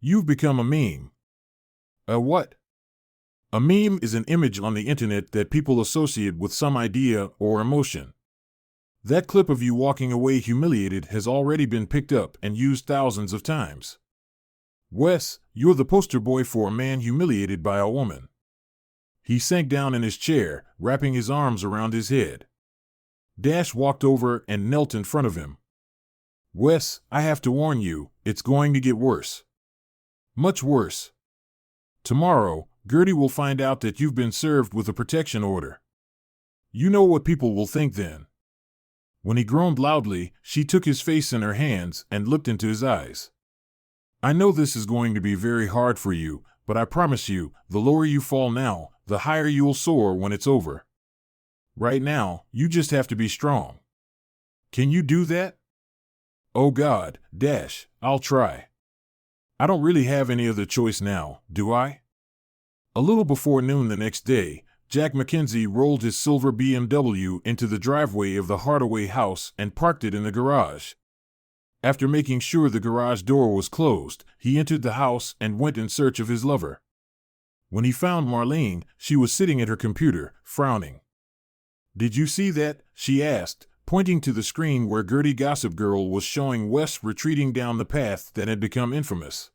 You've become a meme. A what? A meme is an image on the internet that people associate with some idea or emotion. That clip of you walking away humiliated has already been picked up and used thousands of times. Wes, you're the poster boy for a man humiliated by a woman. He sank down in his chair, wrapping his arms around his head. Dash walked over and knelt in front of him. Wes, I have to warn you, it's going to get worse. Much worse. Tomorrow, Gertie will find out that you've been served with a protection order. You know what people will think then. When he groaned loudly, she took his face in her hands and looked into his eyes. I know this is going to be very hard for you, but I promise you, the lower you fall now, the higher you'll soar when it's over. Right now, you just have to be strong. Can you do that? Oh God, Dash, I'll try. I don't really have any other choice now, do I? A little before noon the next day, Jack Mackenzie rolled his silver BMW into the driveway of the Hardaway house and parked it in the garage. After making sure the garage door was closed, he entered the house and went in search of his lover. When he found Marlene, she was sitting at her computer, frowning. Did you see that? She asked, pointing to the screen where Gertie Gossip Girl was showing Wes retreating down the path that had become infamous.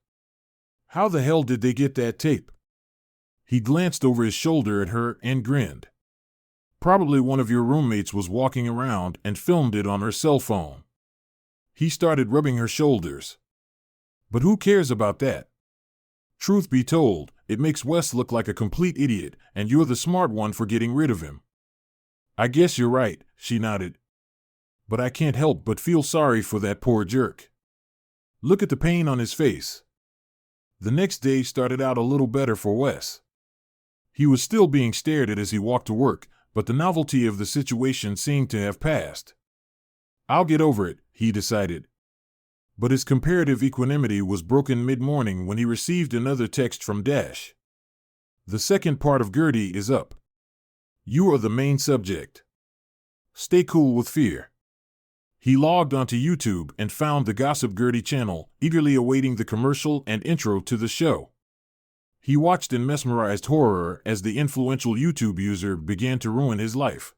How the hell did they get that tape? He glanced over his shoulder at her and grinned. Probably one of your roommates was walking around and filmed it on her cell phone. He started rubbing her shoulders. But who cares about that? Truth be told, it makes Wes look like a complete idiot, and you're the smart one for getting rid of him. I guess you're right, she nodded. But I can't help but feel sorry for that poor jerk. Look at the pain on his face. The next day started out a little better for Wes. He was still being stared at as he walked to work, but the novelty of the situation seemed to have passed. I'll get over it, he decided. But his comparative equanimity was broken mid-morning when he received another text from Dash. The second part of Gertie is up. You are the main subject. Stay cool with fear. He logged onto YouTube and found the Gossip Gertie channel, eagerly awaiting the commercial and intro to the show. He watched in mesmerized horror as the influential YouTube user began to ruin his life.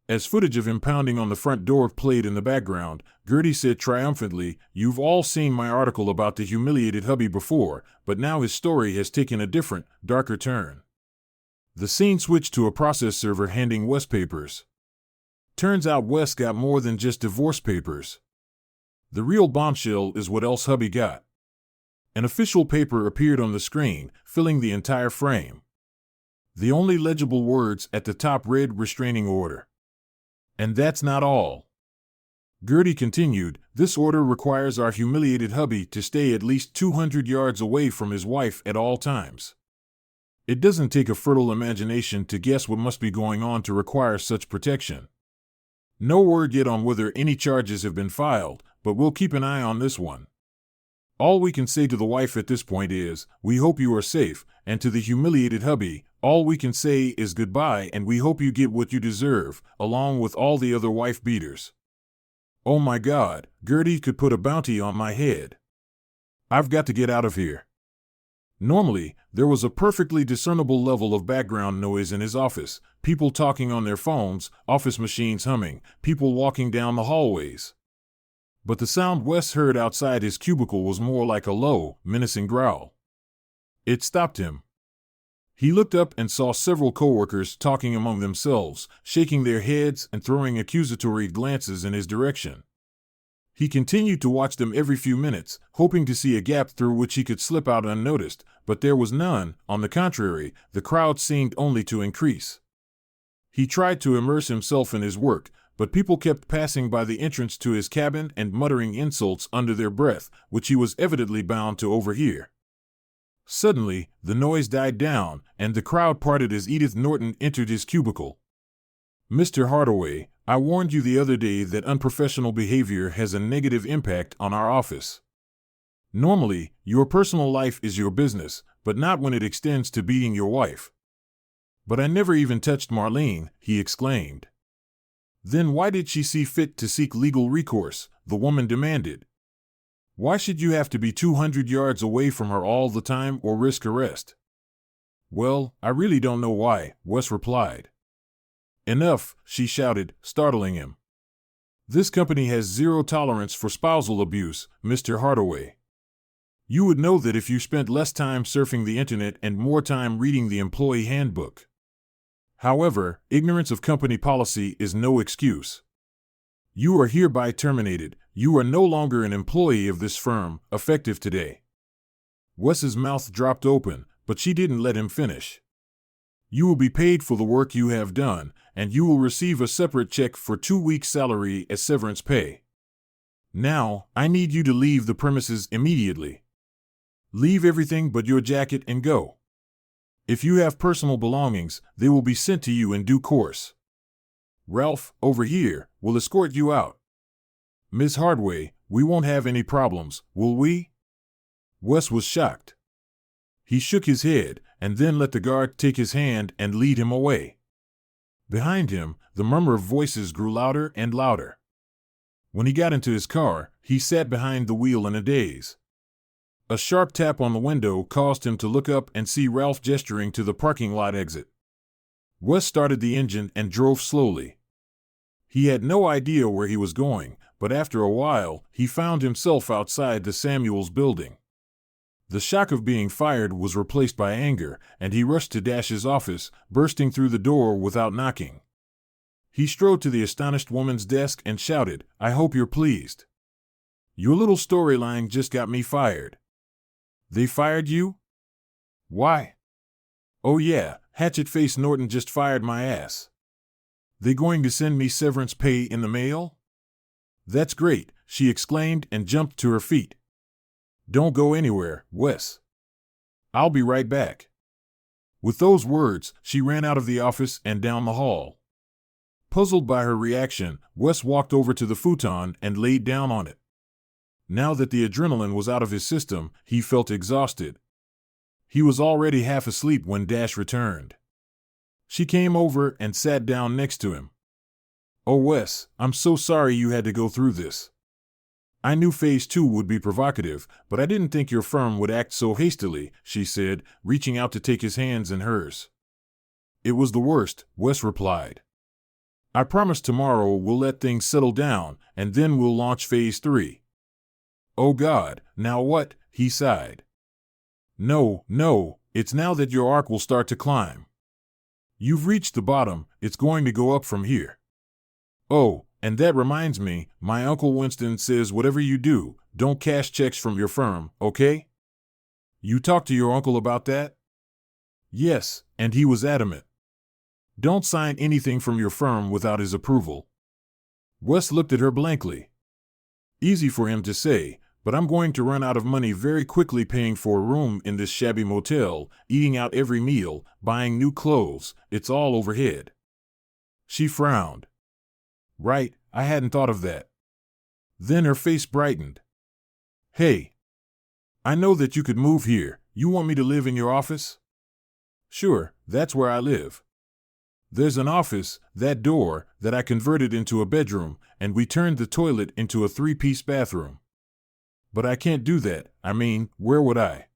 As footage of him pounding on the front door played in the background, Gertie said triumphantly, "You've all seen my article about the humiliated hubby before, but now his story has taken a different, darker turn." The scene switched to a process server handing Wes papers. Turns out Wes got more than just divorce papers. The real bombshell is what else hubby got. An official paper appeared on the screen, filling the entire frame. The only legible words at the top read restraining order. And that's not all. Gertie continued, "This order requires our humiliated hubby to stay at least 200 yards away from his wife at all times. It doesn't take a fertile imagination to guess what must be going on to require such protection. No word yet on whether any charges have been filed, but we'll keep an eye on this one. All we can say to the wife at this point is, we hope you are safe, and to the humiliated hubby, all we can say is goodbye and we hope you get what you deserve, along with all the other wife beaters. Oh my God, Gertie could put a bounty on my head. I've got to get out of here." Normally, there was a perfectly discernible level of background noise in his office, people talking on their phones, office machines humming, people walking down the hallways. But the sound Wes heard outside his cubicle was more like a low, menacing growl. It stopped him. He looked up and saw several coworkers talking among themselves, shaking their heads and throwing accusatory glances in his direction. He continued to watch them every few minutes, hoping to see a gap through which he could slip out unnoticed, but there was none. On the contrary, the crowd seemed only to increase. He tried to immerse himself in his work, but people kept passing by the entrance to his cabin and muttering insults under their breath, which he was evidently bound to overhear. Suddenly, the noise died down, and the crowd parted as Edith Norton entered his cubicle. "Mr. Hardaway, I warned you the other day that unprofessional behavior has a negative impact on our office. Normally, your personal life is your business, but not when it extends to beating your wife." "But I never even touched Marlene," he exclaimed. "Then why did she see fit to seek legal recourse?" the woman demanded. Why should you have to be 200 yards away from her all the time or risk arrest? Well, I really don't know why, Wes replied. Enough, she shouted, startling him. This company has zero tolerance for spousal abuse, Mr. Hardaway. You would know that if you spent less time surfing the internet and more time reading the employee handbook. However, ignorance of company policy is no excuse. You are hereby terminated. You are no longer an employee of this firm, effective today. Wes's mouth dropped open, but she didn't let him finish. You will be paid for the work you have done, and you will receive a separate check for 2 weeks' salary as severance pay. Now, I need you to leave the premises immediately. Leave everything but your jacket and go. If you have personal belongings, they will be sent to you in due course. Ralph, over here, will escort you out. Miss Hardaway, we won't have any problems, will we? Wes was shocked. He shook his head, and then let the guard take his hand and lead him away. Behind him, the murmur of voices grew louder and louder. When he got into his car, he sat behind the wheel in a daze. A sharp tap on the window caused him to look up and see Ralph gesturing to the parking lot exit. Wes started the engine and drove slowly. He had no idea where he was going, but after a while, he found himself outside the Samuels building. The shock of being fired was replaced by anger, and he rushed to Dash's office, bursting through the door without knocking. He strode to the astonished woman's desk and shouted, "I hope you're pleased. Your little storyline just got me fired." "They fired you?" "Why?" "Oh yeah, hatchet-faced Norton just fired my ass." "They going to send me severance pay in the mail?" "That's great," she exclaimed and jumped to her feet. "Don't go anywhere, Wes. I'll be right back." With those words, she ran out of the office and down the hall. Puzzled by her reaction, Wes walked over to the futon and laid down on it. Now that the adrenaline was out of his system, he felt exhausted. He was already half asleep when Dash returned. She came over and sat down next to him. "Oh, Wes, I'm so sorry you had to go through this. I knew Phase 2 would be provocative, but I didn't think your firm would act so hastily," she said, reaching out to take his hands in hers. "It was the worst," Wes replied. "I promise tomorrow we'll let things settle down, and then we'll launch Phase 3. "Oh God, now what?" he sighed. No, it's now that your arc will start to climb. You've reached the bottom, it's going to go up from here. Oh, and that reminds me, my Uncle Winston says whatever you do, don't cash checks from your firm, okay? You talked to your uncle about that?" "Yes, and he was adamant. Don't sign anything from your firm without his approval." Wes looked at her blankly. Easy for him to say, but I'm going to run out of money very quickly paying for a room in this shabby motel, eating out every meal, buying new clothes, it's all overhead. She frowned. "Right, I hadn't thought of that." Then her face brightened. "Hey, I know that you could move here. You want me to live in your office?" "Sure, that's where I live. There's an office, that door, that I converted into a bedroom, and we turned the toilet into a 3-piece bathroom. But I can't do that, I mean, where would I?"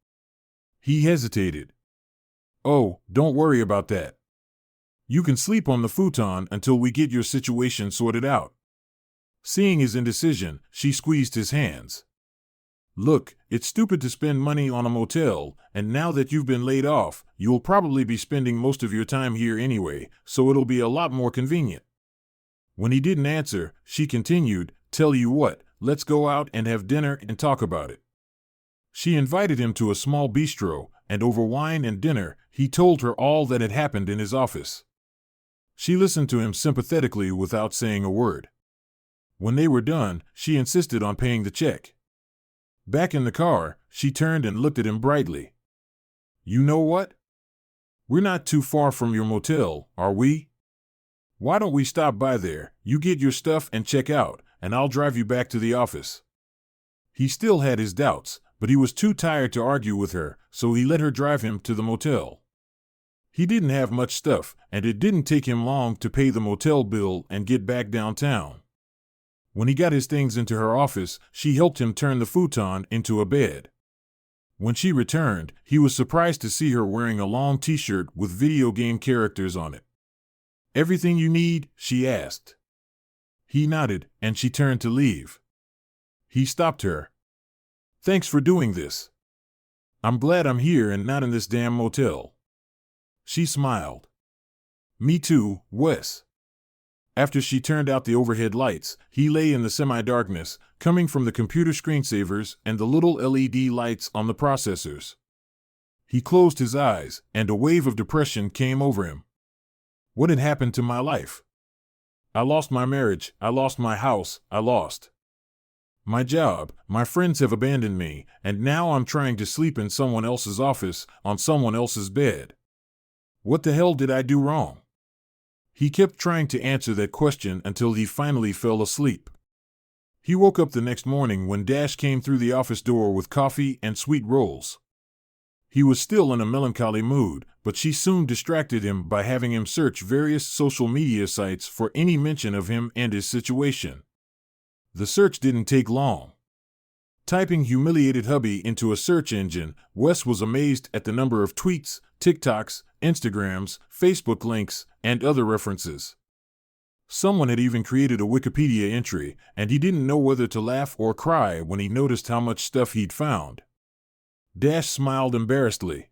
He hesitated. "Oh, don't worry about that. You can sleep on the futon until we get your situation sorted out." Seeing his indecision, she squeezed his hands. "Look, it's stupid to spend money on a motel, and now that you've been laid off, you'll probably be spending most of your time here anyway, so it'll be a lot more convenient." When he didn't answer, she continued, "Tell you what, let's go out and have dinner and talk about it." She invited him to a small bistro, and over wine and dinner, he told her all that had happened in his office. She listened to him sympathetically without saying a word. When they were done, she insisted on paying the check. Back in the car, she turned and looked at him brightly. "You know what? We're not too far from your motel, are we? Why don't we stop by there, you get your stuff and check out, and I'll drive you back to the office." He still had his doubts, but he was too tired to argue with her, so he let her drive him to the motel. He didn't have much stuff, and it didn't take him long to pay the motel bill and get back downtown. When he got his things into her office, she helped him turn the futon into a bed. When she returned, he was surprised to see her wearing a long t-shirt with video game characters on it. "Everything you need?" she asked. He nodded, and she turned to leave. He stopped her. "Thanks for doing this. I'm glad I'm here and not in this damn motel." She smiled. "Me too, Wes." After she turned out the overhead lights, he lay in the semi-darkness, coming from the computer screensavers and the little LED lights on the processors. He closed his eyes, and a wave of depression came over him. What had happened to my life? I lost my marriage, I lost my house, I lost my job, my friends have abandoned me, and now I'm trying to sleep in someone else's office, on someone else's bed. What the hell did I do wrong? He kept trying to answer that question until he finally fell asleep. He woke up the next morning when Dash came through the office door with coffee and sweet rolls. He was still in a melancholy mood, but she soon distracted him by having him search various social media sites for any mention of him and his situation. The search didn't take long. Typing "humiliated hubby" into a search engine, Wes was amazed at the number of tweets, TikToks, Instagrams, Facebook links, and other references. Someone had even created a Wikipedia entry, and he didn't know whether to laugh or cry when he noticed how much stuff he'd found. Dash smiled embarrassedly.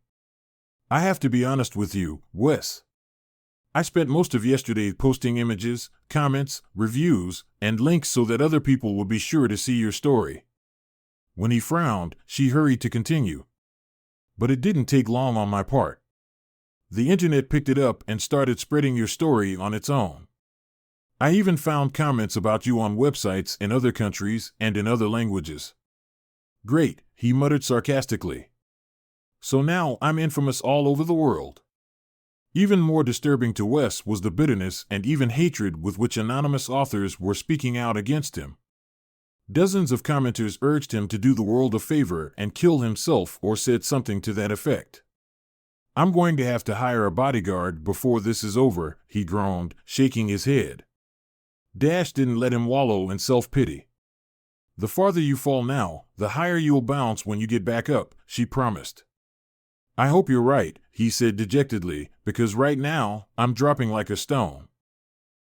"I have to be honest with you, Wes. I spent most of yesterday posting images, comments, reviews, and links so that other people would be sure to see your story." When he frowned, she hurried to continue. "But it didn't take long on my part. The internet picked it up and started spreading your story on its own. I even found comments about you on websites in other countries and in other languages." "Great," he muttered sarcastically. "So now I'm infamous all over the world." Even more disturbing to Wes was the bitterness and even hatred with which anonymous authors were speaking out against him. Dozens of commenters urged him to do the world a favor and kill himself or said something to that effect. "I'm going to have to hire a bodyguard before this is over," he groaned, shaking his head. Dash didn't let him wallow in self-pity. "The farther you fall now, the higher you'll bounce when you get back up," she promised. "I hope you're right," he said dejectedly, "because right now, I'm dropping like a stone."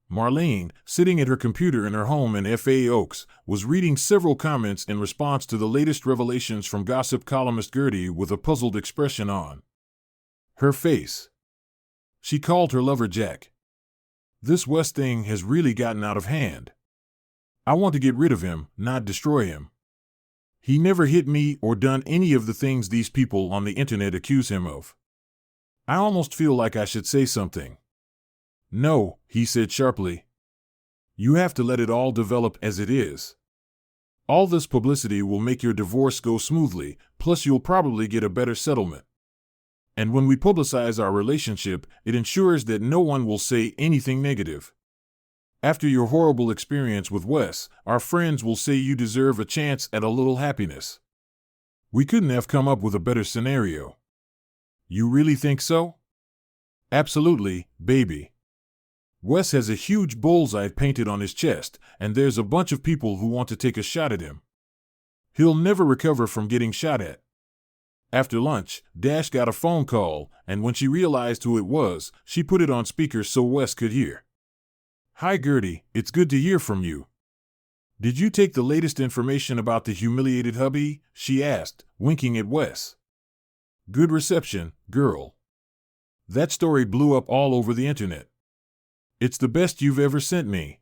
Marlene, sitting at her computer in her home in F.A. Oaks, was reading several comments in response to the latest revelations from gossip columnist Gertie with a puzzled expression on her face. She called her lover Jack. "This West thing has really gotten out of hand. I want to get rid of him, not destroy him. He never hit me or done any of the things these people on the internet accuse him of. I almost feel like I should say something." "No," he said sharply. "You have to let it all develop as it is. All this publicity will make your divorce go smoothly, plus you'll probably get a better settlement. And when we publicize our relationship, it ensures that no one will say anything negative. After your horrible experience with Wes, our friends will say you deserve a chance at a little happiness. We couldn't have come up with a better scenario." "You really think so?" "Absolutely, baby. Wes has a huge bullseye painted on his chest, and there's a bunch of people who want to take a shot at him. He'll never recover from getting shot at." After lunch, Dash got a phone call, and when she realized who it was, she put it on speaker so Wes could hear. "Hi Gertie, it's good to hear from you. Did you take the latest information about the humiliated hubby?" she asked, winking at Wes. "Good reception, girl. That story blew up all over the internet. It's the best you've ever sent me.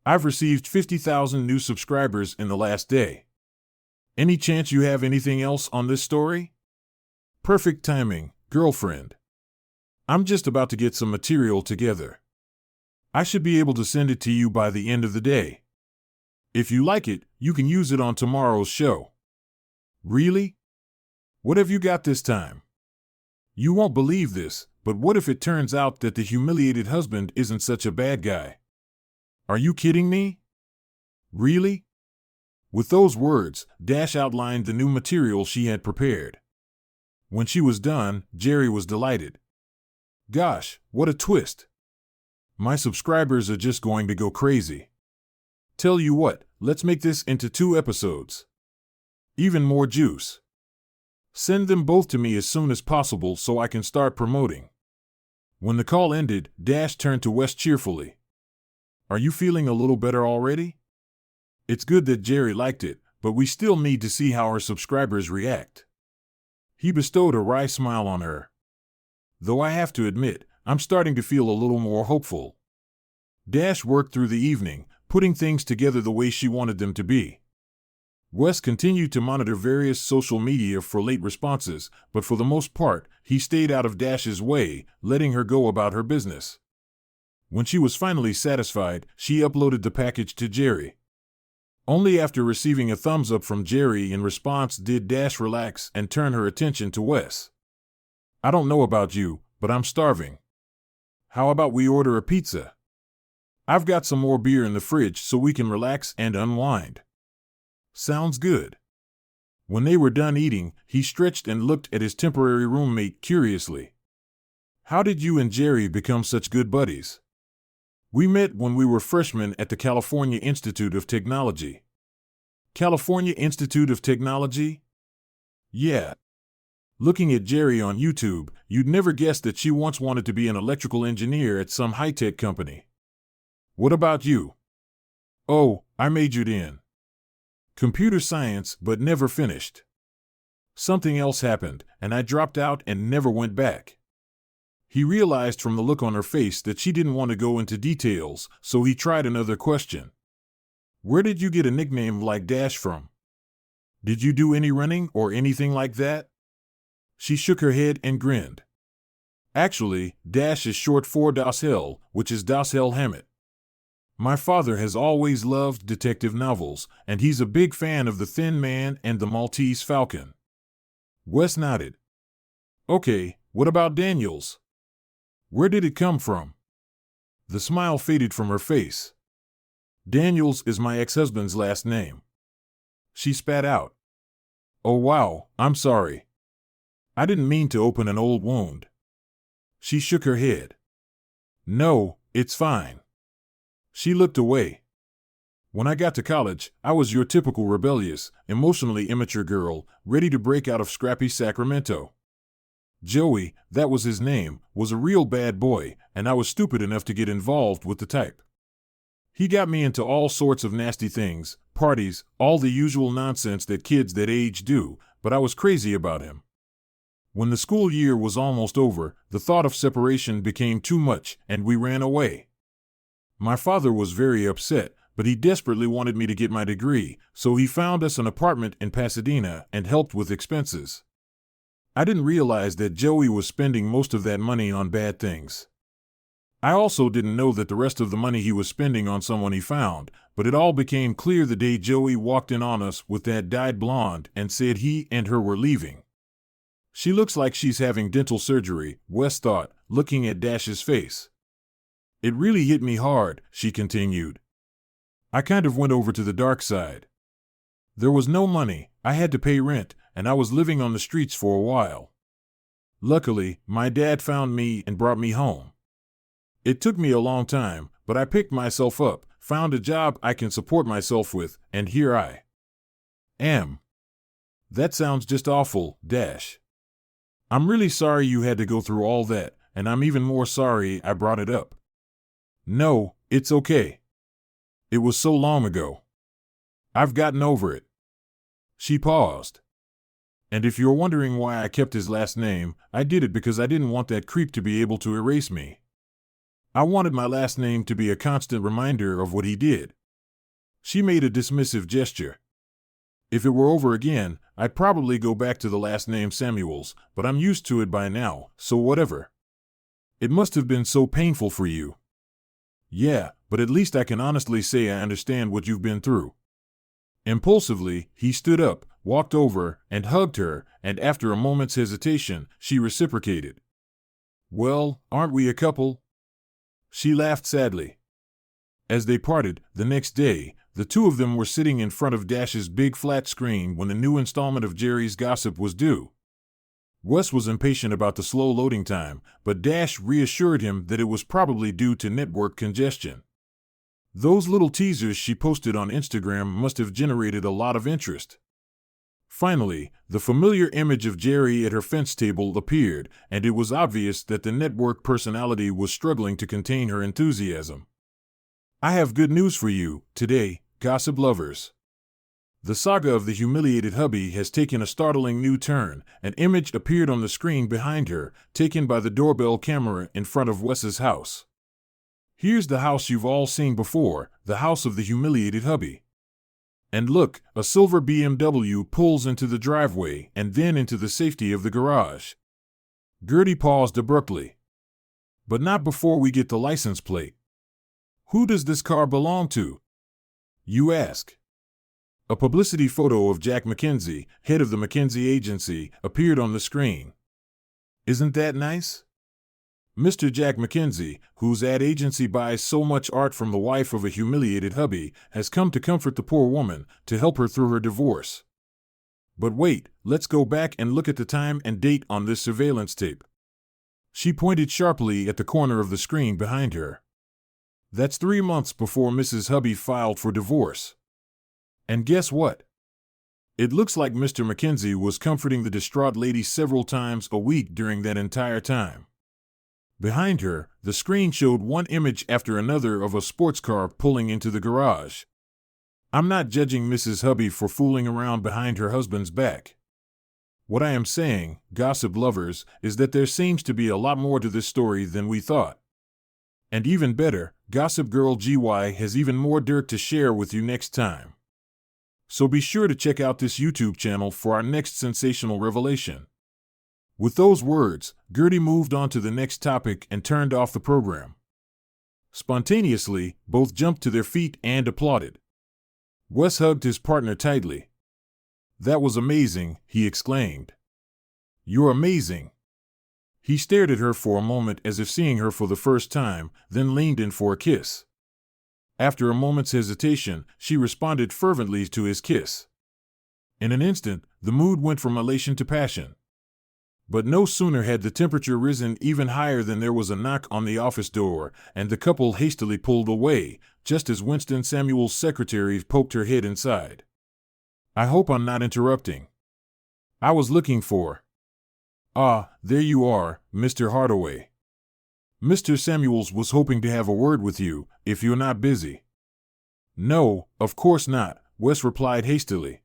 I've received 50,000 new subscribers in the last day. Any chance you have anything else on this story? Perfect timing, girlfriend. I'm just about to get some material together. I should be able to send it to you by the end of the day. If you like it, you can use it on tomorrow's show." "Really? What have you got this time? You won't believe this, but what if it turns out that the humiliated husband isn't such a bad guy? Are you kidding me? Really?" With those words, Dash outlined the new material she had prepared. When she was done, Jerry was delighted. "Gosh, what a twist. My subscribers are just going to go crazy. Tell you what, let's make this into 2 episodes. Even more juice. Send them both to me as soon as possible so I can start promoting. When the call ended, Dash turned to Wes cheerfully. Are you feeling a little better already? It's good that Jerry liked it, but we still need to see how our subscribers react. He bestowed a wry smile on her. Though I have to admit, I'm starting to feel a little more hopeful. Dash worked through the evening, putting things together the way she wanted them to be. Wes continued to monitor various social media for late responses, but for the most part, he stayed out of Dash's way, letting her go about her business. When she was finally satisfied, she uploaded the package to Jerry. Only after receiving a thumbs up from Jerry in response did Dash relax and turn her attention to Wes. I don't know about you, but I'm starving. How about we order a pizza? I've got some more beer in the fridge so we can relax and unwind. Sounds good. When they were done eating, he stretched and looked at his temporary roommate curiously. How did you and Jerry become such good buddies? We met when we were freshmen at the California Institute of Technology. California Institute of Technology? Yeah. Looking at Jerry on YouTube, you'd never guess that she once wanted to be an electrical engineer at some high-tech company. What about you? Oh, I majored in computer science, but never finished. Something else happened, and I dropped out and never went back. He realized from the look on her face that she didn't want to go into details, so he tried another question. Where did you get a nickname like Dash from? Did you do any running or anything like that? She shook her head and grinned. Actually, Dash is short for Das Hell, which is Das Hell Hammett. My father has always loved detective novels, and he's a big fan of The Thin Man and The Maltese Falcon. Wes nodded. Okay, what about Daniels? Where did it come from? The smile faded from her face. Daniels is my ex-husband's last name. She spat out. Oh wow, I'm sorry. I didn't mean to open an old wound. She shook her head. No, it's fine. She looked away. When I got to college, I was your typical rebellious, emotionally immature girl, ready to break out of scrappy Sacramento. Joey, that was his name, was a real bad boy, and I was stupid enough to get involved with the type. He got me into all sorts of nasty things, parties, all the usual nonsense that kids that age do, but I was crazy about him. When the school year was almost over, the thought of separation became too much, and we ran away. My father was very upset, but he desperately wanted me to get my degree, so he found us an apartment in Pasadena and helped with expenses. I didn't realize that Joey was spending most of that money on bad things. I also didn't know that the rest of the money he was spending on someone he found, but it all became clear the day Joey walked in on us with that dyed blonde and said he and her were leaving. She looks like she's having dental surgery, Wes thought, looking at Dash's face. It really hit me hard, she continued. I kind of went over to the dark side. There was no money, I had to pay rent, and I was living on the streets for a while. Luckily, my dad found me and brought me home. It took me a long time, but I picked myself up, found a job I can support myself with, and here I am. That sounds just awful, Dash. I'm really sorry you had to go through all that, and I'm even more sorry I brought it up. No, it's okay. It was so long ago. I've gotten over it. She paused. And if you're wondering why I kept his last name, I did it because I didn't want that creep to be able to erase me. I wanted my last name to be a constant reminder of what he did. She made a dismissive gesture. If it were over again, I'd probably go back to the last name Samuels, but I'm used to it by now, so whatever. It must have been so painful for you. Yeah, but at least I can honestly say I understand what you've been through. Impulsively, he stood up, walked over, and hugged her, and after a moment's hesitation, she reciprocated. Well, aren't we a couple? She laughed sadly. As they parted, the next day, the two of them were sitting in front of Dash's big flat screen when the new installment of Jerry's Gossip was due. Wes was impatient about the slow loading time, but Dash reassured him that it was probably due to network congestion. Those little teasers she posted on Instagram must have generated a lot of interest. Finally, the familiar image of Jerry at her fence table appeared, and it was obvious that the network personality was struggling to contain her enthusiasm. I have good news for you today, gossip lovers. The saga of the humiliated hubby has taken a startling new turn. An image appeared on the screen behind her, taken by the doorbell camera in front of Wes's house. Here's the house you've all seen before, the house of the humiliated hubby. And look, a silver BMW pulls into the driveway and then into the safety of the garage. Gertie paused abruptly. But not before we get the license plate. Who does this car belong to? You ask. A publicity photo of Jack McKenzie, head of the McKenzie agency, appeared on the screen. Isn't that nice? Mr. Jack McKenzie, whose ad agency buys so much art from the wife of a humiliated hubby, has come to comfort the poor woman, to help her through her divorce. But wait, let's go back and look at the time and date on this surveillance tape. She pointed sharply at the corner of the screen behind her. That's 3 months before Mrs. Hubby filed for divorce. And guess what? It looks like Mr. McKenzie was comforting the distraught lady several times a week during that entire time. Behind her, the screen showed one image after another of a sports car pulling into the garage. I'm not judging Mrs. Hubby for fooling around behind her husband's back. What I am saying, gossip lovers, is that there seems to be a lot more to this story than we thought. And even better, Gossip Girl GY has even more dirt to share with you next time. So be sure to check out this YouTube channel for our next sensational revelation. With those words, Gertie moved on to the next topic and turned off the program. Spontaneously, both jumped to their feet and applauded. Wes hugged his partner tightly. That was amazing, he exclaimed. You're amazing. He stared at her for a moment as if seeing her for the first time, then leaned in for a kiss. After a moment's hesitation, she responded fervently to his kiss. In an instant, the mood went from elation to passion. But no sooner had the temperature risen even higher than there was a knock on the office door, and the couple hastily pulled away, just as Winston Samuel's secretary poked her head inside. I hope I'm not interrupting. I was looking for... Ah, there you are, Mr. Hardaway. Mr. Samuels was hoping to have a word with you, if you're not busy. No, of course not, Wes replied hastily.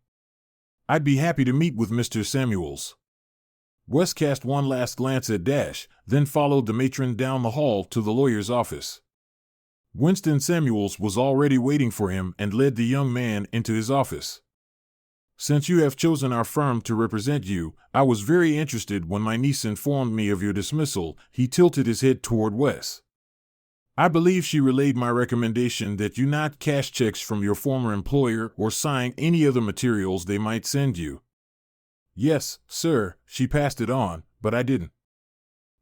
I'd be happy to meet with Mr. Samuels. Wes cast one last glance at Dash, then followed the matron down the hall to the lawyer's office. Winston Samuels was already waiting for him and led the young man into his office. Since you have chosen our firm to represent you, I was very interested when my niece informed me of your dismissal. He tilted his head toward Wes. I believe she relayed my recommendation that you not cash checks from your former employer or sign any other materials they might send you. Yes, sir, she passed it on, but I didn't.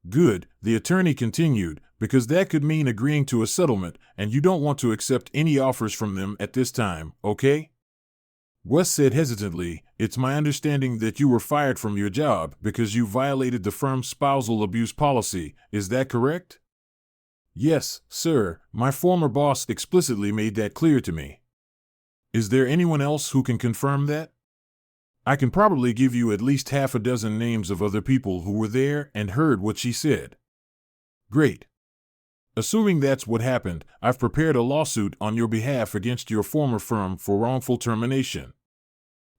Good, the attorney continued, because that could mean agreeing to a settlement, and you don't want to accept any offers from them at this time, okay? Wes said hesitantly, it's my understanding that you were fired from your job because you violated the firm's spousal abuse policy, is that correct? Yes, sir, my former boss explicitly made that clear to me. Is there anyone else who can confirm that? I can probably give you at least half a dozen names of other people who were there and heard what she said. Great. Assuming that's what happened, I've prepared a lawsuit on your behalf against your former firm for wrongful termination.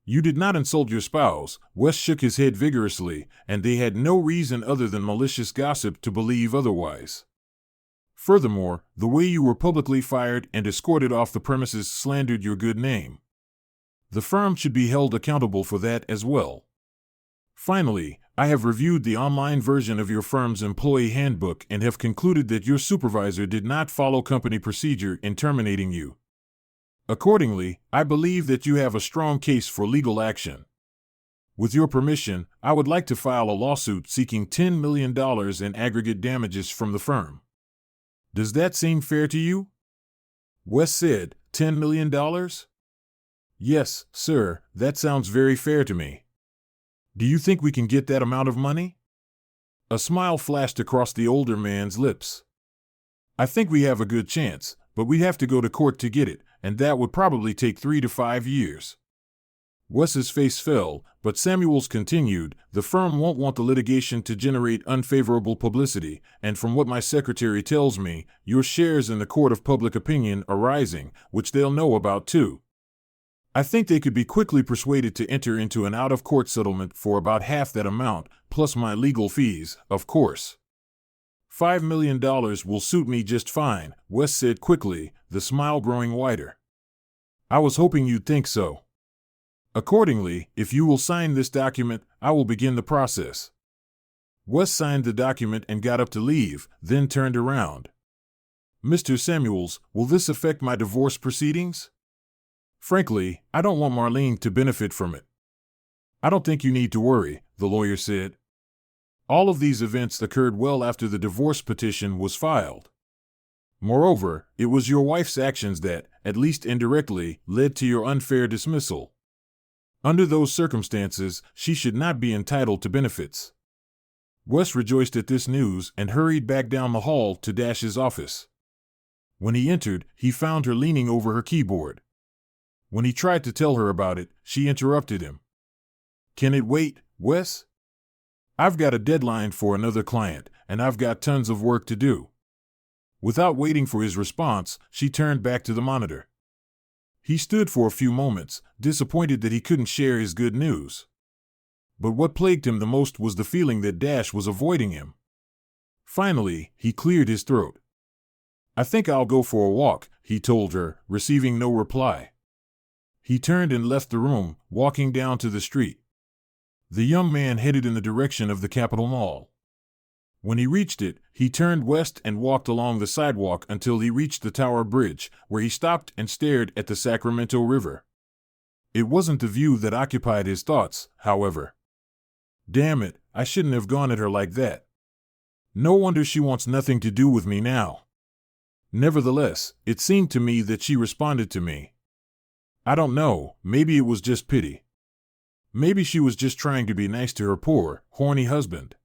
You did not insult your spouse, Wes shook his head vigorously, and they had no reason other than malicious gossip to believe otherwise. Furthermore, the way you were publicly fired and escorted off the premises slandered your good name. The firm should be held accountable for that as well. Finally, I have reviewed the online version of your firm's employee handbook and have concluded that your supervisor did not follow company procedure in terminating you. Accordingly, I believe that you have a strong case for legal action. With your permission, I would like to file a lawsuit seeking $10 million in aggregate damages from the firm. Does that seem fair to you? Wes said, $10 million? Yes, sir, that sounds very fair to me. Do you think we can get that amount of money? A smile flashed across the older man's lips. I think we have a good chance, but we have to go to court to get it, and that would probably take 3 to 5 years. Wes's face fell, but Samuels continued, the firm won't want the litigation to generate unfavorable publicity, and from what my secretary tells me, your shares in the court of public opinion are rising, which they'll know about too. I think they could be quickly persuaded to enter into an out-of-court settlement for about half that amount, plus my legal fees, of course. $5 million will suit me just fine, Wes said quickly, the smile growing wider. I was hoping you'd think so. Accordingly, if you will sign this document, I will begin the process. Wes signed the document and got up to leave, then turned around. Mr. Samuels, will this affect my divorce proceedings? Frankly, I don't want Marlene to benefit from it. I don't think you need to worry, the lawyer said. All of these events occurred well after the divorce petition was filed. Moreover, it was your wife's actions that, at least indirectly, led to your unfair dismissal. Under those circumstances, she should not be entitled to benefits. Wes rejoiced at this news and hurried back down the hall to Dash's office. When he entered, he found her leaning over her keyboard. When he tried to tell her about it, she interrupted him. Can it wait, Wes? I've got a deadline for another client, and I've got tons of work to do. Without waiting for his response, she turned back to the monitor. He stood for a few moments, disappointed that he couldn't share his good news. But what plagued him the most was the feeling that Dash was avoiding him. Finally, he cleared his throat. I think I'll go for a walk, he told her, receiving no reply. He turned and left the room, walking down to the street. The young man headed in the direction of the Capitol Mall. When he reached it, he turned west and walked along the sidewalk until he reached the Tower Bridge, where he stopped and stared at the Sacramento River. It wasn't the view that occupied his thoughts, however. Damn it, I shouldn't have gone at her like that. No wonder she wants nothing to do with me now. Nevertheless, it seemed to me that she responded to me. I don't know, maybe it was just pity. Maybe she was just trying to be nice to her poor, horny husband.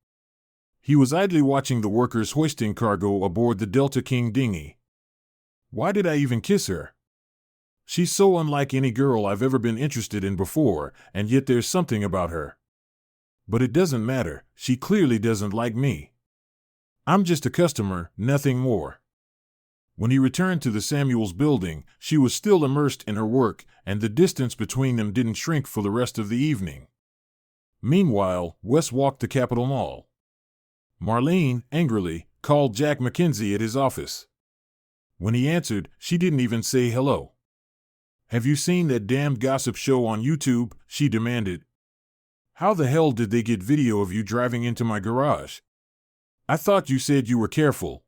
He was idly watching the workers hoisting cargo aboard the Delta King dinghy. Why did I even kiss her? She's so unlike any girl I've ever been interested in before, and yet there's something about her. But it doesn't matter, she clearly doesn't like me. I'm just a customer, nothing more. When he returned to the Samuels building, she was still immersed in her work, and the distance between them didn't shrink for the rest of the evening. Meanwhile, Wes walked the Capitol Mall. Marlene, angrily, called Jack McKenzie at his office. When he answered, she didn't even say hello. Have you seen that damned gossip show on YouTube? She demanded. How the hell did they get video of you driving into my garage? I thought you said you were careful.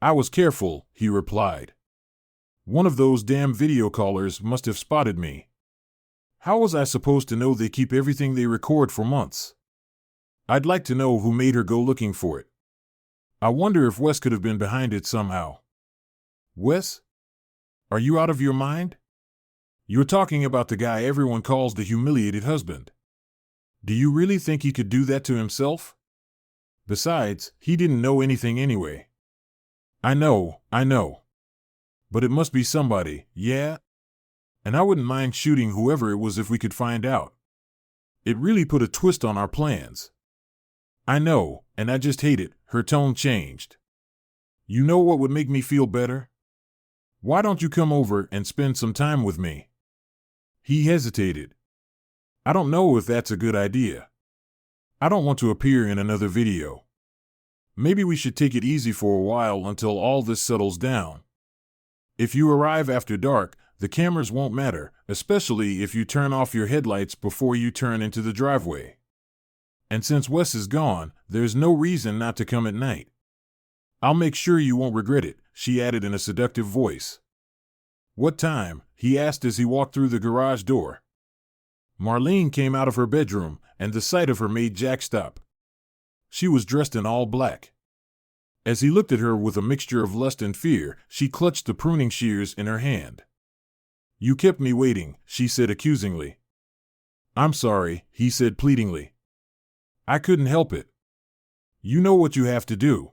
I was careful, he replied. One of those damn video callers must have spotted me. How was I supposed to know they keep everything they record for months? I'd like to know who made her go looking for it. I wonder if Wes could have been behind it somehow. Wes? Are you out of your mind? You're talking about the guy everyone calls the humiliated husband. Do you really think he could do that to himself? Besides, he didn't know anything anyway. I know. But it must be somebody, yeah? And I wouldn't mind shooting whoever it was if we could find out. It really put a twist on our plans. I know, and I just hate it, her tone changed. You know what would make me feel better? Why don't you come over and spend some time with me? He hesitated. I don't know if that's a good idea. I don't want to appear in another video. Maybe we should take it easy for a while until all this settles down. If you arrive after dark, the cameras won't matter, especially if you turn off your headlights before you turn into the driveway. And since Wes is gone, there's no reason not to come at night. I'll make sure you won't regret it, she added in a seductive voice. What time? He asked as he walked through the garage door. Marlene came out of her bedroom, and the sight of her made Jack stop. She was dressed in all black. As he looked at her with a mixture of lust and fear, she clutched the pruning shears in her hand. You kept me waiting, she said accusingly. I'm sorry, he said pleadingly. I couldn't help it. You know what you have to do.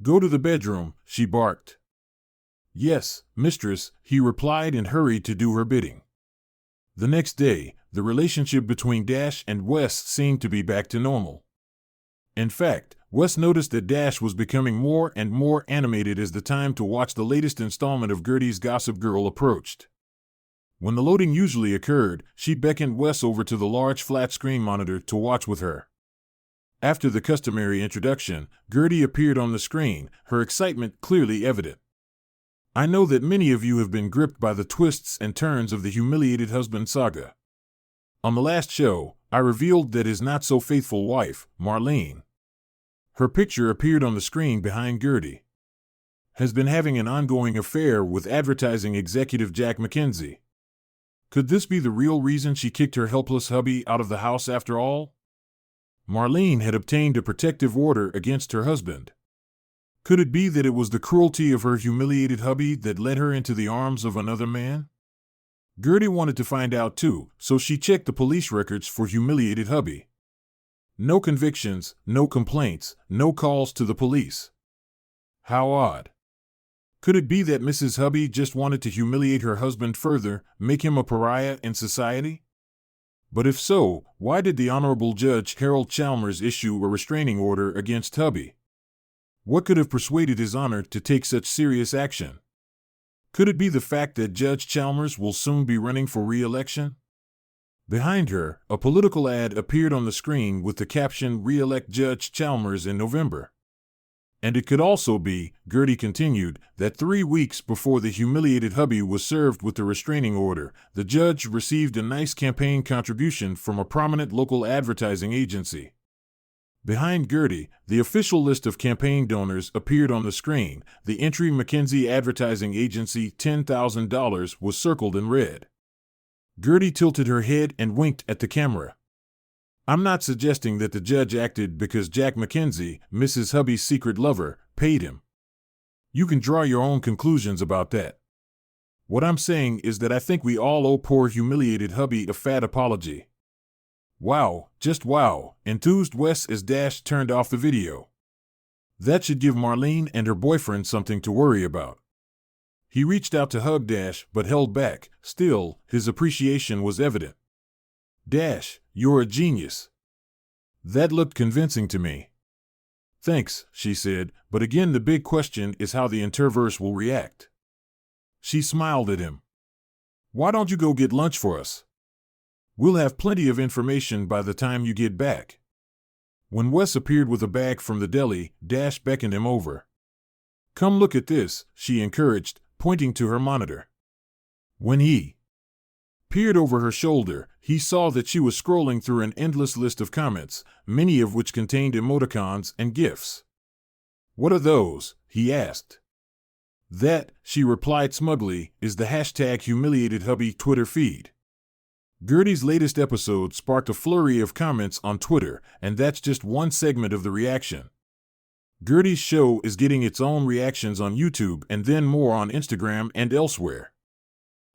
Go to the bedroom, she barked. Yes, mistress, he replied and hurried to do her bidding. The next day, the relationship between Dash and Wes seemed to be back to normal. In fact, Wes noticed that Dash was becoming more and more animated as the time to watch the latest installment of Gertie's Gossip Girl approached. When the loading usually occurred, she beckoned Wes over to the large flat-screen monitor to watch with her. After the customary introduction, Gertie appeared on the screen, her excitement clearly evident. I know that many of you have been gripped by the twists and turns of the humiliated husband saga. On the last show, I revealed that his not-so-faithful wife, Marlene, her picture appeared on the screen behind Gertie, has been having an ongoing affair with advertising executive Jack McKenzie. Could this be the real reason she kicked her helpless hubby out of the house after all? Marlene had obtained a protective order against her husband. Could it be that it was the cruelty of her humiliated hubby that led her into the arms of another man? Gertie wanted to find out too, so she checked the police records for humiliated hubby. No convictions, no complaints, no calls to the police. How odd. Could it be that Mrs. Hubby just wanted to humiliate her husband further, make him a pariah in society? But if so, why did the Honorable Judge Harold Chalmers issue a restraining order against Hubby? What could have persuaded His Honor to take such serious action? Could it be the fact that Judge Chalmers will soon be running for re-election? Behind her, a political ad appeared on the screen with the caption, "Re-elect Judge Chalmers in November." And it could also be, Gertie continued, that 3 weeks before the humiliated hubby was served with the restraining order, the judge received a nice campaign contribution from a prominent local advertising agency. Behind Gertie, the official list of campaign donors appeared on the screen. The entry McKenzie Advertising Agency $10,000 was circled in red. Gertie tilted her head and winked at the camera. I'm not suggesting that the judge acted because Jack McKenzie, Mrs. Hubby's secret lover, paid him. You can draw your own conclusions about that. What I'm saying is that I think we all owe poor humiliated hubby a fat apology. Wow, just wow, enthused Wes as Dash turned off the video. That should give Marlene and her boyfriend something to worry about. He reached out to hug Dash but held back. Still, his appreciation was evident. Dash, you're a genius. That looked convincing to me. Thanks, she said, but again the big question is how the Interverse will react. She smiled at him. Why don't you go get lunch for us? We'll have plenty of information by the time you get back. When Wes appeared with a bag from the deli, Dash beckoned him over. Come look at this, she encouraged, pointing to her monitor. When he peered over her shoulder, he saw that she was scrolling through an endless list of comments, many of which contained emoticons and GIFs. What are those? He asked. That, she replied smugly, is the #HumiliatedHubby Twitter feed. Gertie's latest episode sparked a flurry of comments on Twitter, and that's just one segment of the reaction. Gertie's show is getting its own reactions on YouTube and then more on Instagram and elsewhere.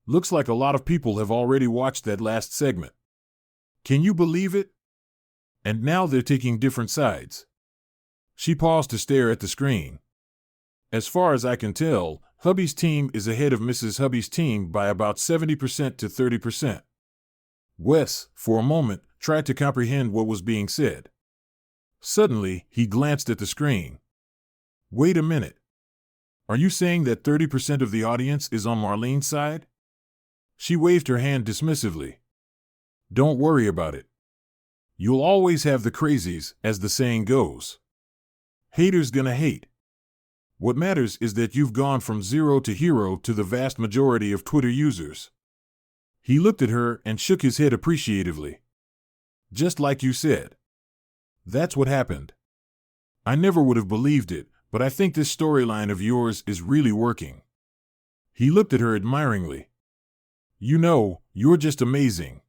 Looks like a lot of people have already watched that last segment. Can you believe it? And now they're taking different sides. She paused to stare at the screen. As far as I can tell, Hubby's team is ahead of Mrs. Hubby's team by about 70% to 30%. Wes, for a moment, tried to comprehend what was being said. Suddenly, he glanced at the screen. Wait a minute. Are you saying that 30% of the audience is on Marlene's side? She waved her hand dismissively. Don't worry about it. You'll always have the crazies, as the saying goes. Haters gonna hate. What matters is that you've gone from zero to hero to the vast majority of Twitter users. He looked at her and shook his head appreciatively. Just like you said. That's what happened. I never would have believed it, but I think this storyline of yours is really working. He looked at her admiringly. You know, you're just amazing.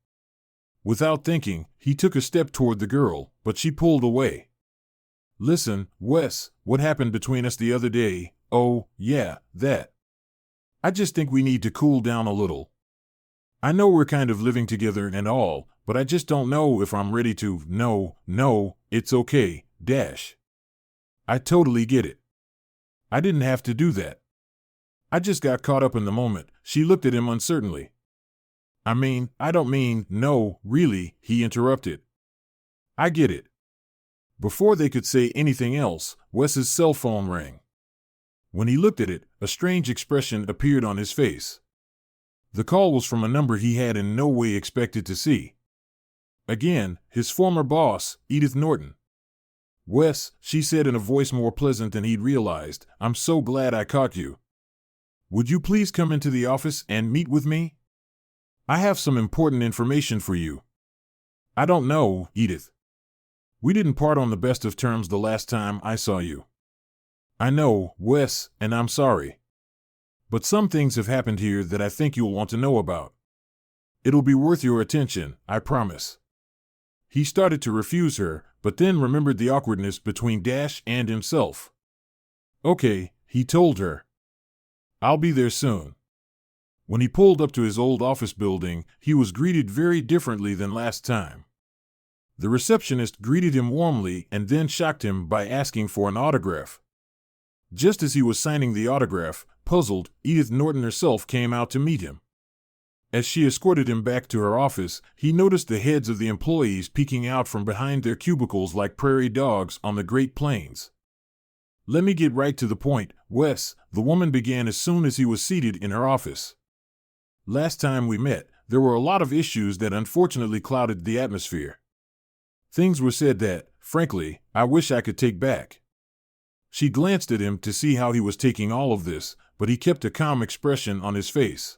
Without thinking, he took a step toward the girl, but she pulled away. Listen, Wes, what happened between us the other day? Oh, yeah, that. I just think we need to cool down a little. I know we're kind of living together and all, but I just don't know if I'm ready to. No, it's okay, Dash. I totally get it. I didn't have to do that. I just got caught up in the moment. She looked at him uncertainly. I don't mean, no, really, he interrupted. I get it. Before they could say anything else, Wes's cell phone rang. When he looked at it, a strange expression appeared on his face. The call was from a number he had in no way expected to see. Again, his former boss, Edith Norton. Wes, she said in a voice more pleasant than he'd realized, I'm so glad I caught you. Would you please come into the office and meet with me? I have some important information for you. I don't know, Edith. We didn't part on the best of terms the last time I saw you. I know, Wes, and I'm sorry. But some things have happened here that I think you'll want to know about. It'll be worth your attention, I promise. He started to refuse her, but then remembered the awkwardness between Dash and himself. Okay, he told her. I'll be there soon. When he pulled up to his old office building, he was greeted very differently than last time. The receptionist greeted him warmly and then shocked him by asking for an autograph. Just as he was signing the autograph, puzzled, Edith Norton herself came out to meet him. As she escorted him back to her office, he noticed the heads of the employees peeking out from behind their cubicles like prairie dogs on the Great Plains. Let me get right to the point, Wes, the woman began as soon as he was seated in her office. Last time we met, there were a lot of issues that unfortunately clouded the atmosphere. Things were said that, frankly, I wish I could take back. She glanced at him to see how he was taking all of this, but he kept a calm expression on his face.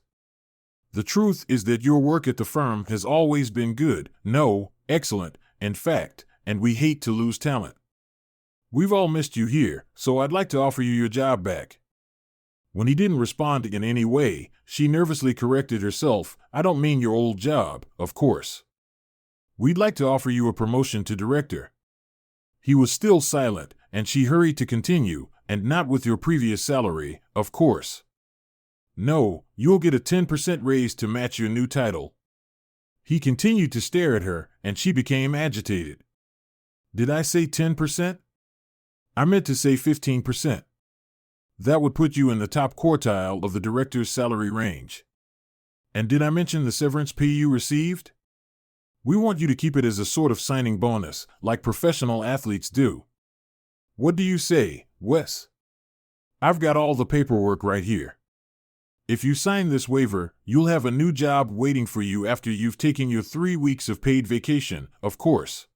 The truth is that your work at the firm has always been good, no, excellent, in fact, and we hate to lose talent. We've all missed you here, so I'd like to offer you your job back. When he didn't respond in any way, she nervously corrected herself, I don't mean your old job, of course. We'd like to offer you a promotion to director. He was still silent, and she hurried to continue, and not with your previous salary, of course. No, you'll get a 10% raise to match your new title. He continued to stare at her, and she became agitated. Did I say 10%? I meant to say 15%. That would put you in the top quartile of the director's salary range. And did I mention the severance pay you received? We want you to keep it as a sort of signing bonus, like professional athletes do. What do you say, Wes? I've got all the paperwork right here. If you sign this waiver, you'll have a new job waiting for you after you've taken your 3 weeks of paid vacation, of course.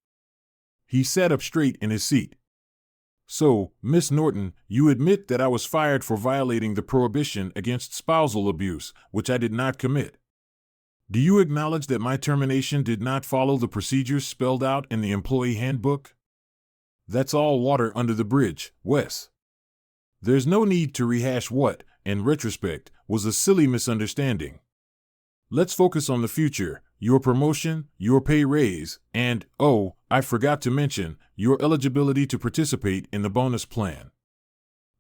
He sat up straight in his seat. So, Miss Norton, you admit that I was fired for violating the prohibition against spousal abuse, which I did not commit. Do you acknowledge that my termination did not follow the procedures spelled out in the employee handbook? That's all water under the bridge, Wes. There's no need to rehash what, in retrospect, was a silly misunderstanding. Let's focus on the future, your promotion, your pay raise, and, oh, I forgot to mention, your eligibility to participate in the bonus plan.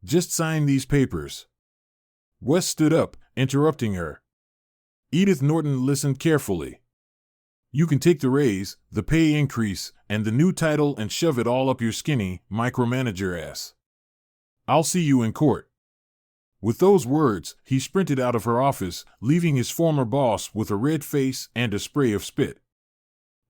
Just sign these papers. Wes stood up, interrupting her. Edith Norton listened carefully. You can take the raise, the pay increase, and the new title and shove it all up your skinny, micromanager ass. I'll see you in court. With those words, he sprinted out of her office, leaving his former boss with a red face and a spray of spit.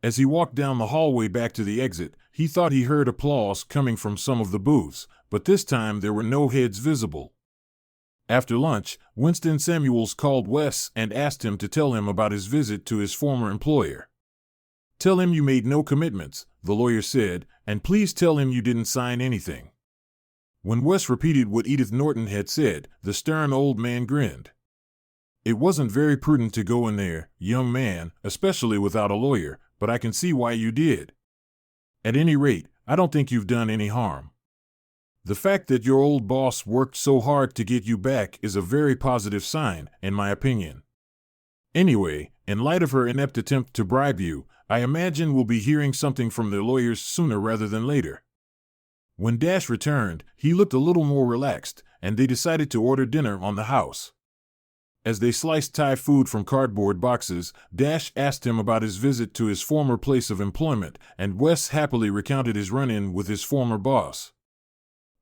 As he walked down the hallway back to the exit, he thought he heard applause coming from some of the booths, but this time there were no heads visible. After lunch, Winston Samuels called Wes and asked him to tell him about his visit to his former employer. Tell him you made no commitments, the lawyer said, and please tell him you didn't sign anything. When Wes repeated what Edith Norton had said, the stern old man grinned. It wasn't very prudent to go in there, young man, especially without a lawyer, but I can see why you did. At any rate, I don't think you've done any harm. The fact that your old boss worked so hard to get you back is a very positive sign, in my opinion. Anyway, in light of her inept attempt to bribe you, I imagine we'll be hearing something from the lawyers sooner rather than later. When Dash returned, he looked a little more relaxed, and they decided to order dinner on the house. As they sliced Thai food from cardboard boxes, Dash asked him about his visit to his former place of employment, and Wes happily recounted his run-in with his former boss.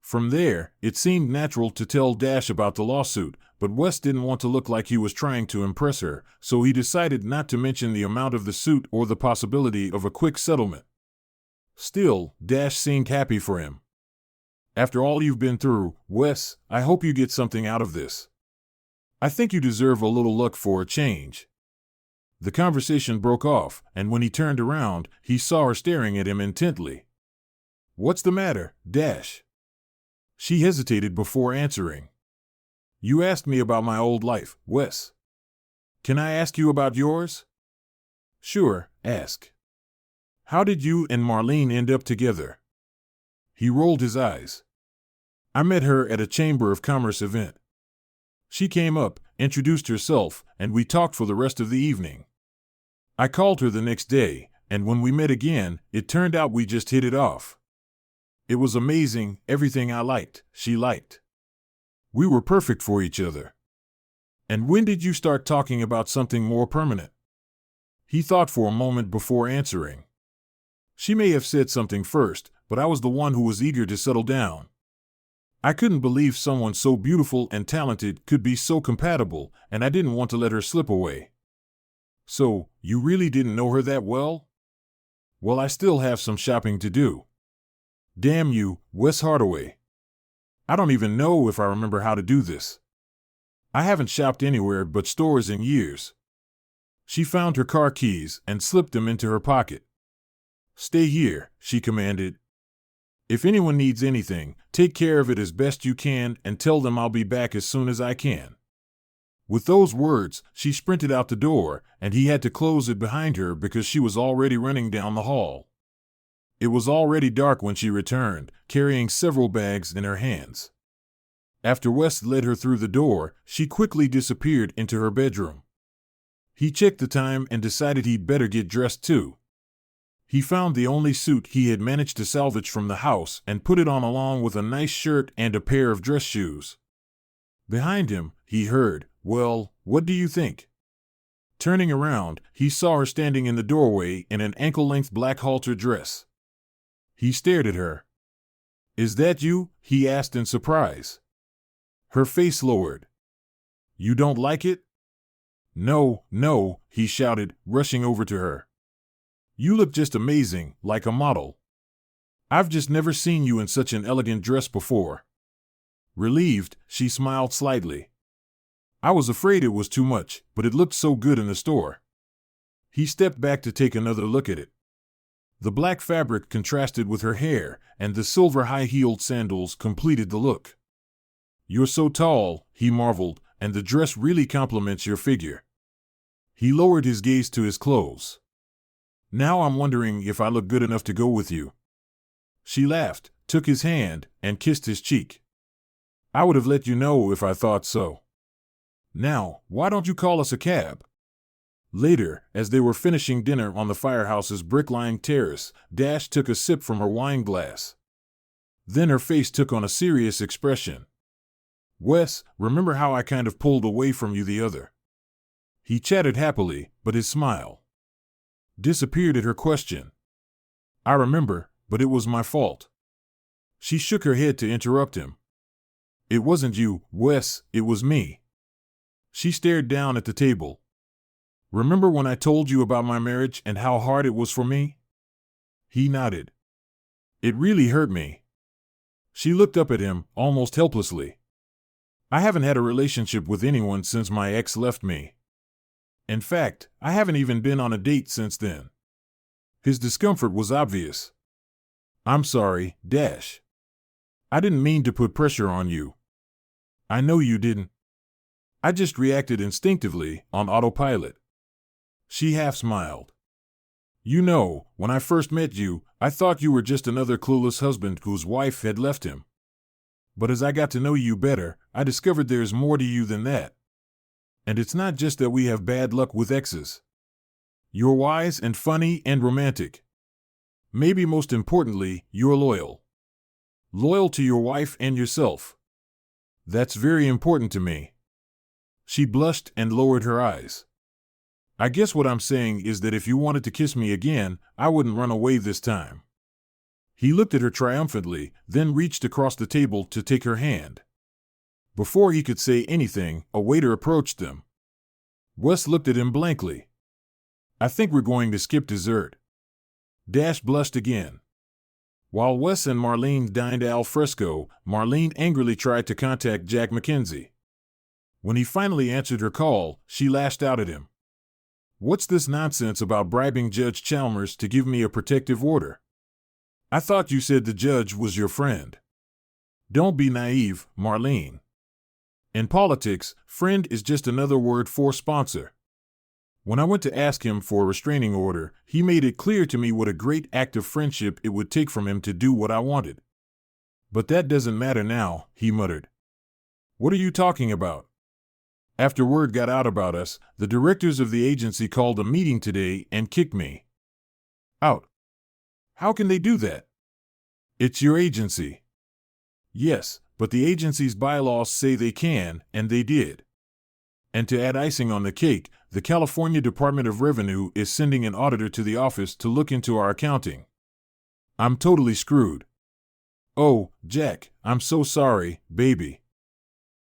From there, it seemed natural to tell Dash about the lawsuit, but Wes didn't want to look like he was trying to impress her, so he decided not to mention the amount of the suit or the possibility of a quick settlement. Still, Dash seemed happy for him. After all you've been through, Wes, I hope you get something out of this. I think you deserve a little luck for a change. The conversation broke off, and when he turned around, he saw her staring at him intently. What's the matter, Dash? She hesitated before answering. You asked me about my old life, Wes. Can I ask you about yours? Sure, ask. How did you and Marlene end up together? He rolled his eyes. I met her at a Chamber of Commerce event. She came up, introduced herself, and we talked for the rest of the evening. I called her the next day, and when we met again, it turned out we just hit it off. It was amazing, everything I liked, she liked. We were perfect for each other. And when did you start talking about something more permanent? He thought for a moment before answering. She may have said something first, but I was the one who was eager to settle down. I couldn't believe someone so beautiful and talented could be so compatible, and I didn't want to let her slip away. So, you really didn't know her that well? Well, I still have some shopping to do. Damn you, Wes Hardaway. I don't even know if I remember how to do this. I haven't shopped anywhere but stores in years. She found her car keys and slipped them into her pocket. Stay here, she commanded. If anyone needs anything, take care of it as best you can and tell them I'll be back as soon as I can. With those words, she sprinted out the door, and he had to close it behind her because she was already running down the hall. It was already dark when she returned, carrying several bags in her hands. After Wes led her through the door, she quickly disappeared into her bedroom. He checked the time and decided he'd better get dressed too. He found the only suit he had managed to salvage from the house and put it on along with a nice shirt and a pair of dress shoes. Behind him, he heard, "Well, what do you think?" Turning around, he saw her standing in the doorway in an ankle-length black halter dress. He stared at her. "Is that you?" he asked in surprise. Her face lowered. "You don't like it?" "No, no," he shouted, rushing over to her. "You look just amazing, like a model. I've just never seen you in such an elegant dress before." Relieved, she smiled slightly. "I was afraid it was too much, but it looked so good in the store." He stepped back to take another look at it. The black fabric contrasted with her hair, and the silver high-heeled sandals completed the look. "You're so tall," he marveled, "and the dress really complements your figure." He lowered his gaze to his clothes. "Now I'm wondering if I look good enough to go with you." She laughed, took his hand, and kissed his cheek. "I would have let you know if I thought so. Now, why don't you call us a cab?" Later, as they were finishing dinner on the firehouse's brick-lined terrace, Dash took a sip from her wine glass. Then her face took on a serious expression. "Wes, remember how I kind of pulled away from you the other?" He chatted happily, but his smile disappeared at her question. "I remember, but it was my fault." She shook her head to interrupt him. "It wasn't you, Wes, it was me." She stared down at the table. "Remember when I told you about my marriage and how hard it was for me?" He nodded. "It really hurt me." She looked up at him, almost helplessly. "I haven't had a relationship with anyone since my ex left me. In fact, I haven't even been on a date since then." His discomfort was obvious. "I'm sorry, Dash. I didn't mean to put pressure on you." "I know you didn't. I just reacted instinctively, on autopilot." She half smiled. "You know, when I first met you, I thought you were just another clueless husband whose wife had left him. But as I got to know you better, I discovered there's more to you than that. And it's not just that we have bad luck with exes. You're wise and funny and romantic. Maybe most importantly, you're loyal. Loyal to your wife and yourself. That's very important to me." She blushed and lowered her eyes. "I guess what I'm saying is that if you wanted to kiss me again, I wouldn't run away this time." He looked at her triumphantly, then reached across the table to take her hand. Before he could say anything, a waiter approached them. Wes looked at him blankly. "I think we're going to skip dessert." Dash blushed again. While Wes and Marlene dined al fresco, Marlene angrily tried to contact Jack Mackenzie. When he finally answered her call, she lashed out at him. "What's this nonsense about bribing Judge Chalmers to give me a protective order? I thought you said the judge was your friend." "Don't be naive, Marlene. In politics, friend is just another word for sponsor. When I went to ask him for a restraining order, he made it clear to me what a great act of friendship it would take from him to do what I wanted." "But that doesn't matter now," he muttered. "What are you talking about?" "After word got out about us, the directors of the agency called a meeting today and kicked me out." "How can they do that?" "It's your agency." "Yes, but the agency's bylaws say they can, and they did. And to add icing on the cake, the California Department of Revenue is sending an auditor to the office to look into our accounting. I'm totally screwed." "Oh, Jack, I'm so sorry, baby."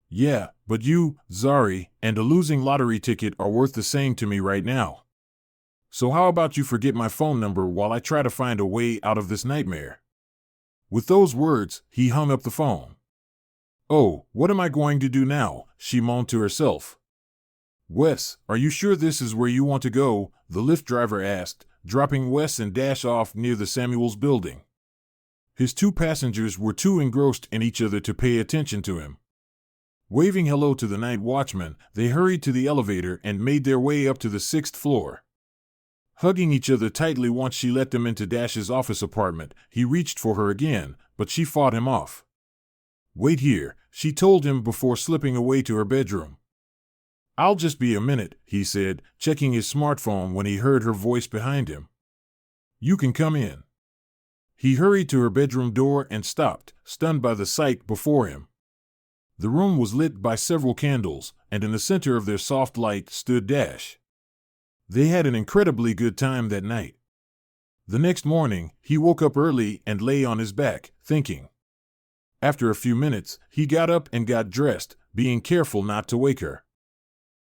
"Yeah, but you, Zari, and a losing lottery ticket are worth the same to me right now. So how about you forget my phone number while I try to find a way out of this nightmare?" With those words, he hung up the phone. "Oh, what am I going to do now?" she moaned to herself. "Wes, are you sure this is where you want to go?" the Lyft driver asked, dropping Wes and Dash off near the Samuels building. His two passengers were too engrossed in each other to pay attention to him. Waving hello to the night watchman, they hurried to the elevator and made their way up to the 6th floor. Hugging each other tightly once she let them into Dash's office apartment, he reached for her again, but she fought him off. "Wait here," she told him before slipping away to her bedroom. "I'll just be a minute," he said, checking his smartphone when he heard her voice behind him. "You can come in." He hurried to her bedroom door and stopped, stunned by the sight before him. The room was lit by several candles, and in the center of their soft light stood Dash. They had an incredibly good time that night. The next morning, he woke up early and lay on his back, thinking. After a few minutes, he got up and got dressed, being careful not to wake her.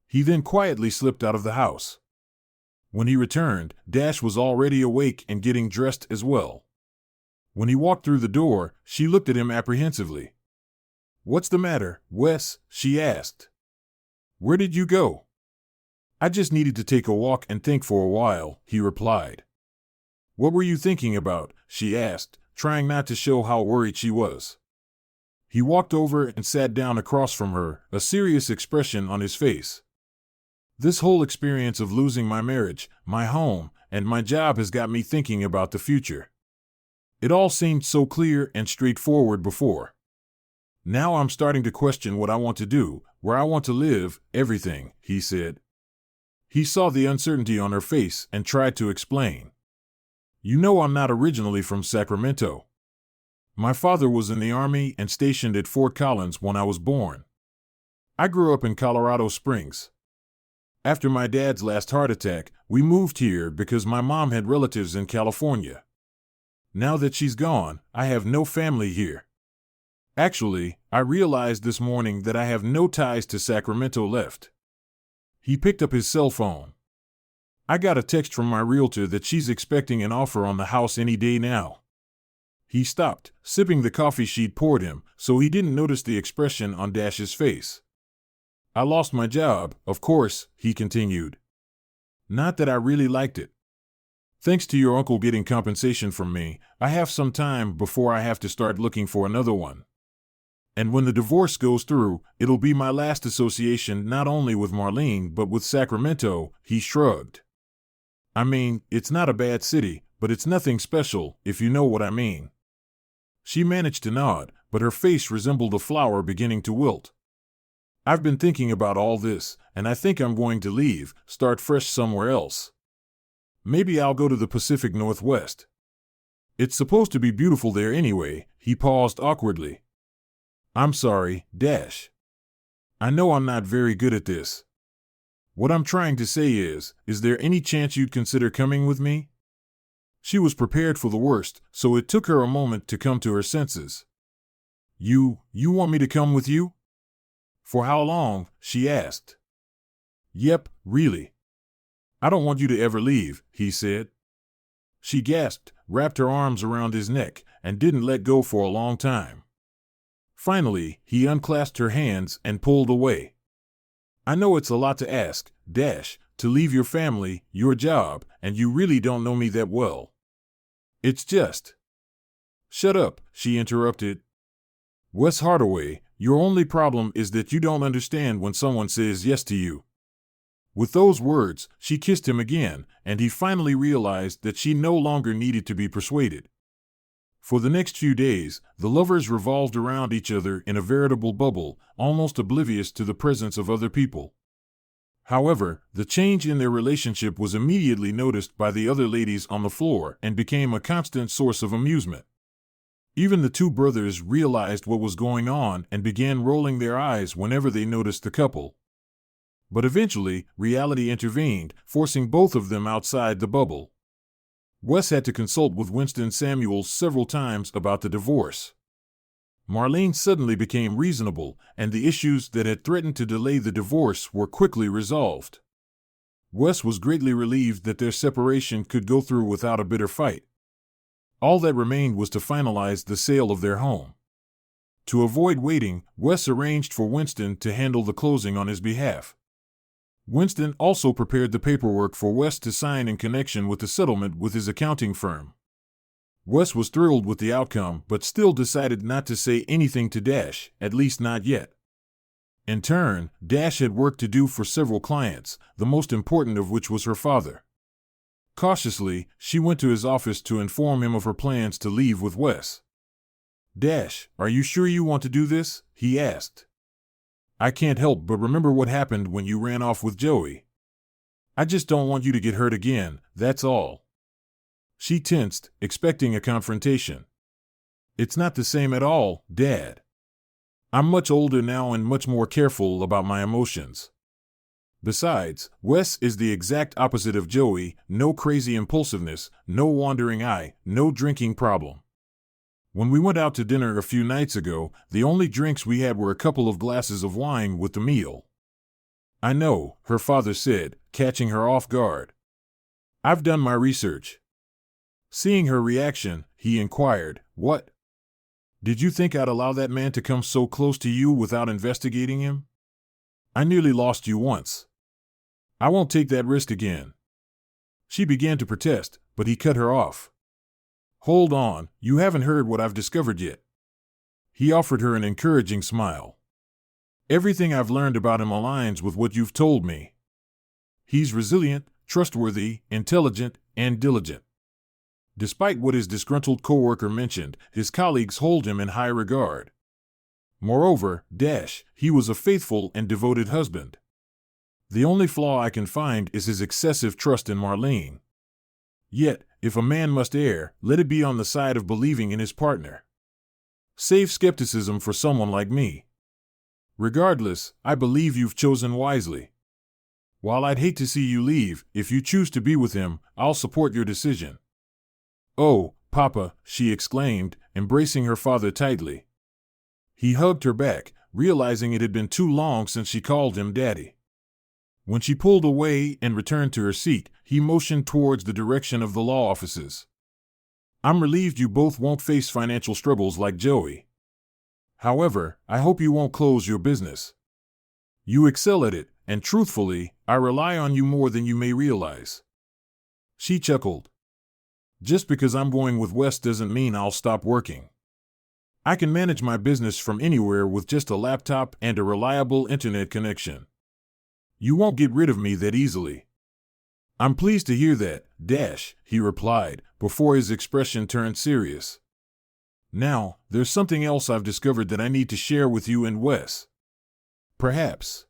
He then quietly slipped out of the house. When he returned, Dash was already awake and getting dressed as well. When he walked through the door, she looked at him apprehensively. "What's the matter, Wes?" she asked. "Where did you go?" "I just needed to take a walk and think for a while," he replied. "What were you thinking about?" she asked, trying not to show how worried she was. He walked over and sat down across from her, a serious expression on his face. "This whole experience of losing my marriage, my home, and my job has got me thinking about the future. It all seemed so clear and straightforward before. Now I'm starting to question what I want to do, where I want to live, everything," he said. He saw the uncertainty on her face and tried to explain. "You know I'm not originally from Sacramento. My father was in the Army and stationed at Fort Collins when I was born. I grew up in Colorado Springs. After my dad's last heart attack, we moved here because my mom had relatives in California. Now that she's gone, I have no family here. Actually, I realized this morning that I have no ties to Sacramento left." He picked up his cell phone. "I got a text from my realtor that she's expecting an offer on the house any day now." He stopped, sipping the coffee she'd poured him, so he didn't notice the expression on Dash's face. "I lost my job, of course," he continued. "Not that I really liked it. Thanks to your uncle getting compensation from me, I have some time before I have to start looking for another one. And when the divorce goes through, it'll be my last association not only with Marlene but with Sacramento," he shrugged. "I mean, it's not a bad city, but it's nothing special, if you know what I mean." She managed to nod, but her face resembled a flower beginning to wilt. "I've been thinking about all this, and I think I'm going to leave, start fresh somewhere else. Maybe I'll go to the Pacific Northwest. It's supposed to be beautiful there anyway." He paused awkwardly. "I'm sorry, Dash. I know I'm not very good at this. What I'm trying to say is there any chance you'd consider coming with me?" She was prepared for the worst, so it took her a moment to come to her senses. You want me to come with you?" For how long? She asked. Yep, really. I don't want you to ever leave, he said. She gasped, wrapped her arms around his neck, and didn't let go for a long time. Finally, he unclasped her hands and pulled away. I know it's a lot to ask, to leave your family, your job, and you really don't know me that well. It's just. Shut up, she interrupted. Wes Hardaway, your only problem is that you don't understand when someone says yes to you. With those words, she kissed him again, and he finally realized that she no longer needed to be persuaded. For the next few days, the lovers revolved around each other in a veritable bubble, almost oblivious to the presence of other people. However, the change in their relationship was immediately noticed by the other ladies on the floor and became a constant source of amusement. Even the two brothers realized what was going on and began rolling their eyes whenever they noticed the couple. But eventually, reality intervened, forcing both of them outside the bubble. Wes had to consult with Winston Samuels several times about the divorce. Marlene suddenly became reasonable, and the issues that had threatened to delay the divorce were quickly resolved. Wes was greatly relieved that their separation could go through without a bitter fight. All that remained was to finalize the sale of their home. To avoid waiting, Wes arranged for Winston to handle the closing on his behalf. Winston also prepared the paperwork for Wes to sign in connection with the settlement with his accounting firm. Wes was thrilled with the outcome, but still decided not to say anything to Dash, at least not yet. In turn, Dash had work to do for several clients, the most important of which was her father. Cautiously, she went to his office to inform him of her plans to leave with Wes. Dash, are you sure you want to do this? He asked. I can't help but remember what happened when you ran off with Joey. I just don't want you to get hurt again, that's all. She tensed, expecting a confrontation. It's not the same at all, Dad. I'm much older now and much more careful about my emotions. Besides, Wes is the exact opposite of Joey, no crazy impulsiveness, no wandering eye, no drinking problem. When we went out to dinner a few nights ago, the only drinks we had were a couple of glasses of wine with the meal. I know, her father said, catching her off guard. I've done my research. Seeing her reaction, he inquired, What? Did you think I'd allow that man to come so close to you without investigating him? I nearly lost you once. I won't take that risk again. She began to protest, but he cut her off. Hold on, you haven't heard what I've discovered yet. He offered her an encouraging smile. Everything I've learned about him aligns with what you've told me. He's resilient, trustworthy, intelligent, and diligent. Despite what his disgruntled coworker mentioned, his colleagues hold him in high regard. Moreover, he was a faithful and devoted husband. The only flaw I can find is his excessive trust in Marlene. Yet, if a man must err, let it be on the side of believing in his partner. Save skepticism for someone like me. Regardless, I believe you've chosen wisely. While I'd hate to see you leave, if you choose to be with him, I'll support your decision. Oh, Papa, she exclaimed, embracing her father tightly. He hugged her back, realizing it had been too long since she called him Daddy. When she pulled away and returned to her seat, he motioned towards the direction of the law offices. I'm relieved you both won't face financial struggles like Joey. However, I hope you won't close your business. You excel at it, and truthfully, I rely on you more than you may realize. She chuckled. Just because I'm going with Wes doesn't mean I'll stop working. I can manage my business from anywhere with just a laptop and a reliable internet connection. You won't get rid of me that easily. I'm pleased to hear that, he replied, before his expression turned serious. Now, there's something else I've discovered that I need to share with you and Wes. Perhaps